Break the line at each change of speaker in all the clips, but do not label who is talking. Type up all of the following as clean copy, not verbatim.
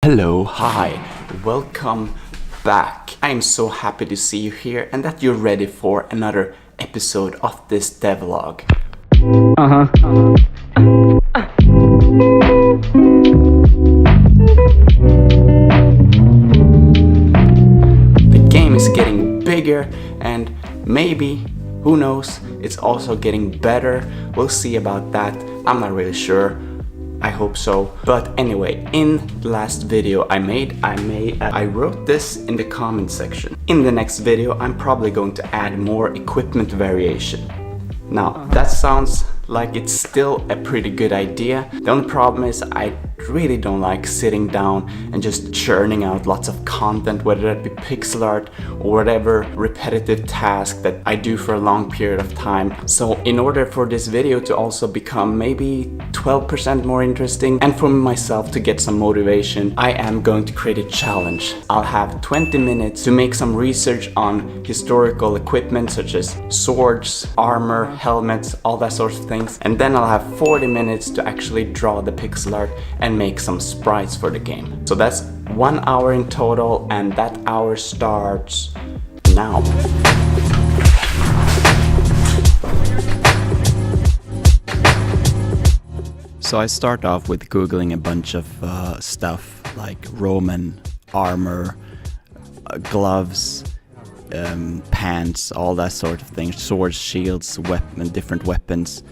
Hello, hi, welcome back. I am so happy to see you here and that you're ready for another episode of this devlog. The game is getting bigger and maybe, who knows, it's also getting better. We'll see about that. I'm not really sure. I hope so. But anyway, in the last video I wrote this in the comment section. In the next video, I'm probably going to add more equipment variation. Now, that sounds like it's still a pretty good idea. The only problem is I really don't like sitting down and just churning out lots of content, whether that be pixel art or whatever repetitive task that I do for a long period of time. So in order for this video to also become maybe 12% more interesting and for myself to get some motivation, I am going to create a challenge. I'll have 20 minutes to make some research on historical equipment such as swords, armor, helmets, all that sort of things. And then I'll have 40 minutes to actually draw the pixel art and make some sprites for the game. So that's 1 hour in total, and that hour starts now. So I start off with googling a bunch of stuff like Roman armor, gloves, pants, all that sort of thing, swords, shields, different weapons.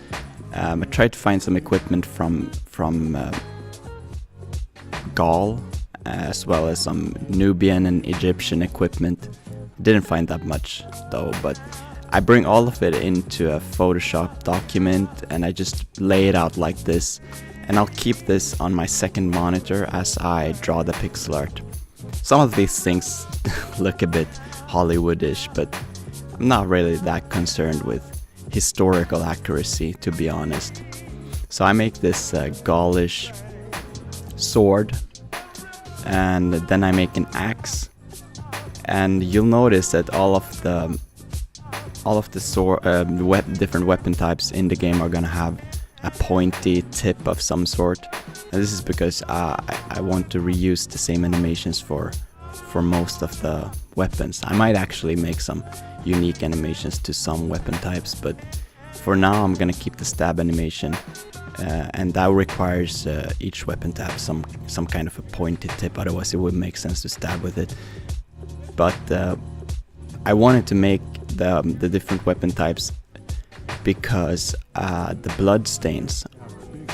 I tried to find some equipment from Gaul, as well as some Nubian and Egyptian equipment. Didn't find that much though, but I bring all of it into a Photoshop document and I just lay it out like this, and I'll keep this on my second monitor as I draw the pixel art. Some of these things look a bit Hollywoodish, but I'm not really that concerned with historical accuracy, to be honest. So I make this Gaulish sword, and then I make an axe, and you'll notice that all of the sword, different weapon types in the game are gonna have a pointy tip of some sort. And this is because I want to reuse the same animations for most of the weapons. I might actually make some unique animations to some weapon types, but for now I'm gonna keep the stab animation, and that requires each weapon to have some kind of a pointed tip, otherwise it wouldn't make sense to stab with it. But I wanted to make the different weapon types because the blood stains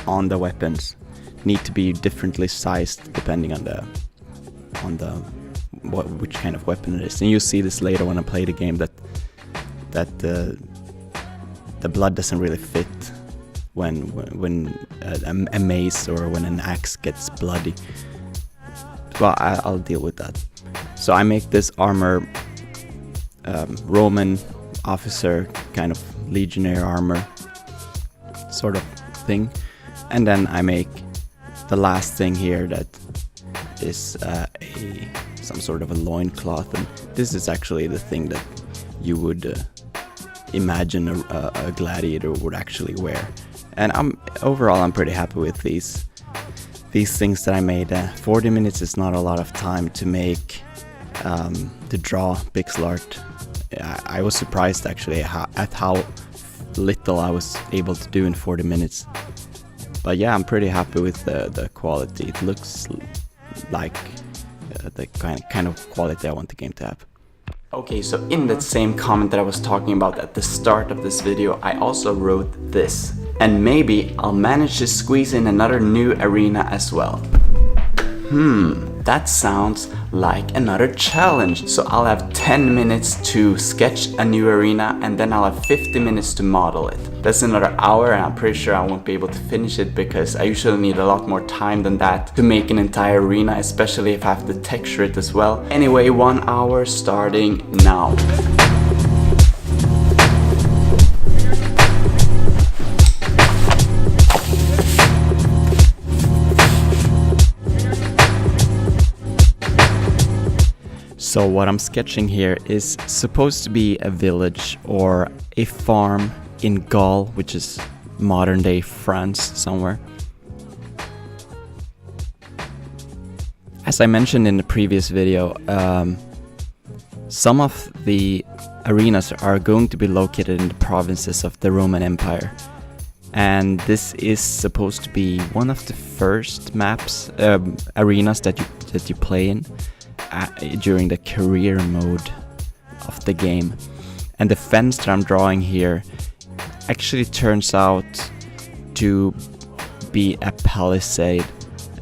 on the weapons need to be differently sized depending on which kind of weapon it is. And you'll see this later when I play the game that the blood doesn't really fit when a mace or when an axe gets bloody. Well, I'll deal with that. So I make this armor, Roman officer kind of legionnaire armor sort of thing, and then I make the last thing here that is some sort of a loincloth, and this is actually the thing that you would imagine a gladiator would actually wear. And overall I'm pretty happy with these things that I made. 40 minutes is not a lot of time to make to draw pixel art. I was surprised actually at how little I was able to do in 40 minutes. But yeah, I'm pretty happy with the quality. It looks like the kind of quality I want the game to have. Okay, so in that same comment that I was talking about at the start of this video, I also wrote this. And maybe I'll manage to squeeze in another new arena as well. That sounds like another challenge. So I'll have 10 minutes to sketch a new arena, and then I'll have 50 minutes to model it. That's another hour, and I'm pretty sure I won't be able to finish it because I usually need a lot more time than that to make an entire arena, especially if I have to texture it as well. Anyway, 1 hour starting now. So what I'm sketching here is supposed to be a village or a farm in Gaul, which is modern day France somewhere. As I mentioned in the previous video, some of the arenas are going to be located in the provinces of the Roman Empire. And this is supposed to be one of the first maps, arenas that you play in during the career mode of the game. And the fence that I'm drawing here actually turns out to be a palisade.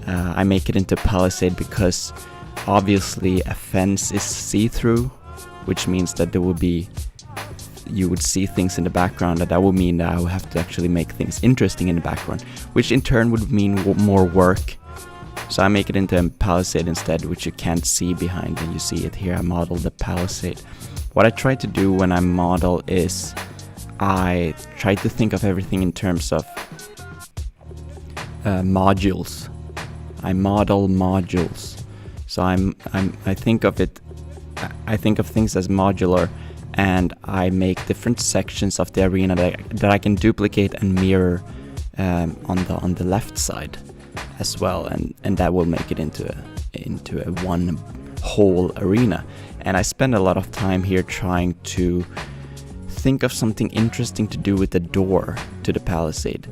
I make it into a palisade because obviously a fence is see-through, which means that you would see things in the background, and that would mean that I would have to actually make things interesting in the background, which in turn would mean more work. So I make it into a palisade instead, which you can't see behind, and you see it here. I model the palisade. What I try to do when I model is I try to think of everything in terms of modules. I model modules. So I think of things as modular, and I make different sections of the arena that I can duplicate and mirror on the left side as well, and that will make it into a one whole arena. And I spend a lot of time here trying to think of something interesting to do with the door to the palisade.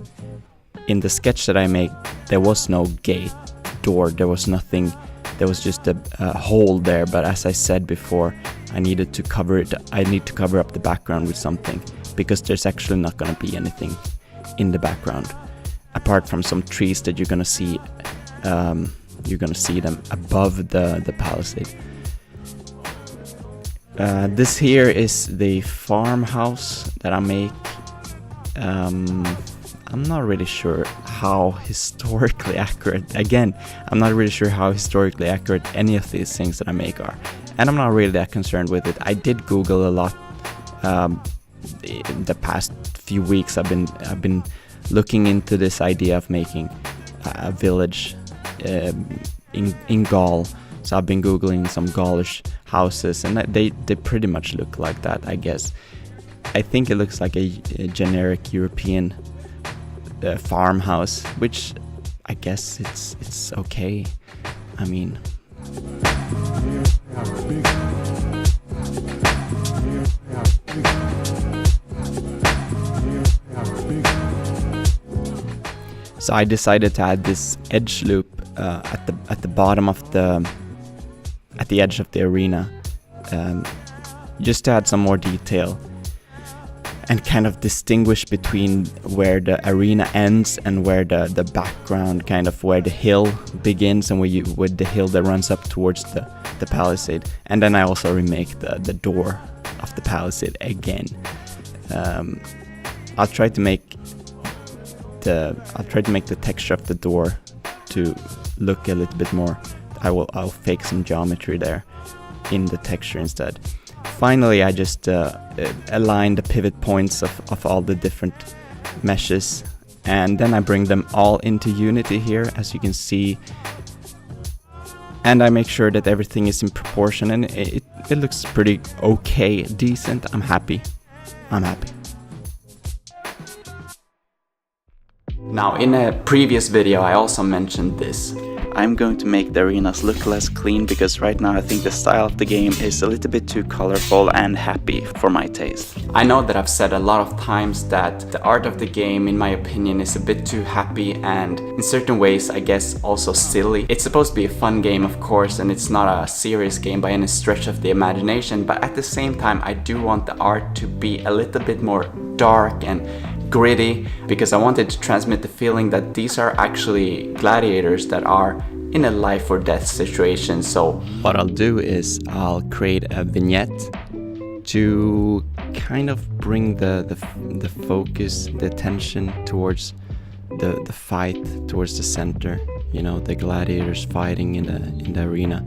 In the sketch that I made, there was no gate, door, there was nothing. There was just a hole there, but as I said before, I needed to cover it. I need to cover up the background with something, because there's actually not going to be anything in the background apart from some trees that you're going to see. You're going to see them above the palisade. This here is the farmhouse that I make. I'm not really sure how historically accurate, again, I'm not really sure how historically accurate any of these things that I make are. And I'm not really that concerned with it. I did Google a lot in the past few weeks. I've been looking into this idea of making a village in Gaul. So I've been Googling some Gaulish houses, and they pretty much look like that, I guess. I think it looks like a generic European farmhouse, which I guess it's okay. I mean, so I decided to add this edge loop at the bottom of at the edge of the arena, just to add some more detail and kind of distinguish between where the arena ends and where the background, kind of where the hill begins and where the hill that runs up towards the palisade. And then I also remake the door of the palisade again. I'll try to make the texture of the door to look a little bit more. I'll fake some geometry there in the texture instead. Finally, I just align the pivot points of all the different meshes, and then I bring them all into Unity here, as you can see, and I make sure that everything is in proportion, and it looks pretty okay, decent. I'm happy. Now, in a previous video I also mentioned this. I'm going to make the arenas look less clean, because right now I think the style of the game is a little bit too colorful and happy for my taste. I know that I've said a lot of times that the art of the game, in my opinion, is a bit too happy and in certain ways, I guess, also silly. It's supposed to be a fun game, of course, and it's not a serious game by any stretch of the imagination, but at the same time I do want the art to be a little bit more dark and gritty, because I wanted to transmit the feeling that these are actually gladiators that are in a life or death situation. So what I'll do is I'll create a vignette to kind of bring the focus, the attention towards the fight, towards the center, you know, the gladiators fighting in the arena.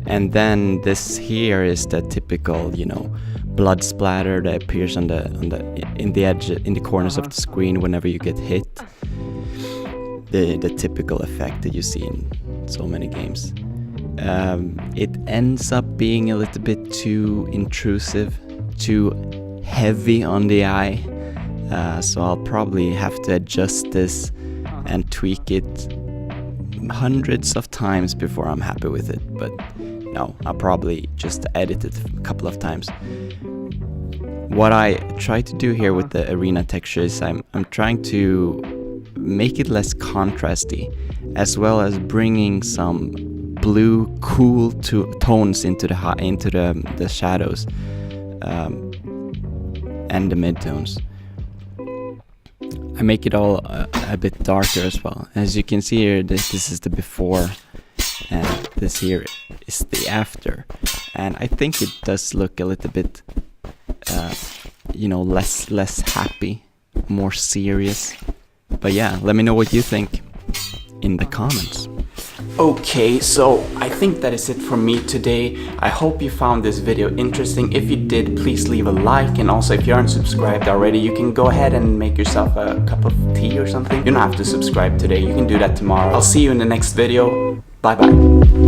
And then this here is the typical, you know, blood splatter that appears in the corners of the screen whenever you get hit. The typical effect that you see in so many games. It ends up being a little bit too intrusive, too heavy on the eye, so I'll probably have to adjust this and tweak it hundreds of times before I'm happy with it, but no, I'll probably just edit it a couple of times. What I try to do here with the arena texture is I'm trying to make it less contrasty, as well as bringing some blue cool tones into the shadows and the midtones. I make it all a bit darker as well. As you can see here, this is the before, and this here is the after. And I think it does look a little bit, less happy, more serious. But yeah, let me know what you think in the comments. Okay, so I think that is it from me today. I hope you found this video interesting. If you did, please leave a like, and also if you aren't subscribed already, you can go ahead and make yourself a cup of tea or something. You don't have to subscribe today, you can do that tomorrow. I'll see you in the next video. Bye bye.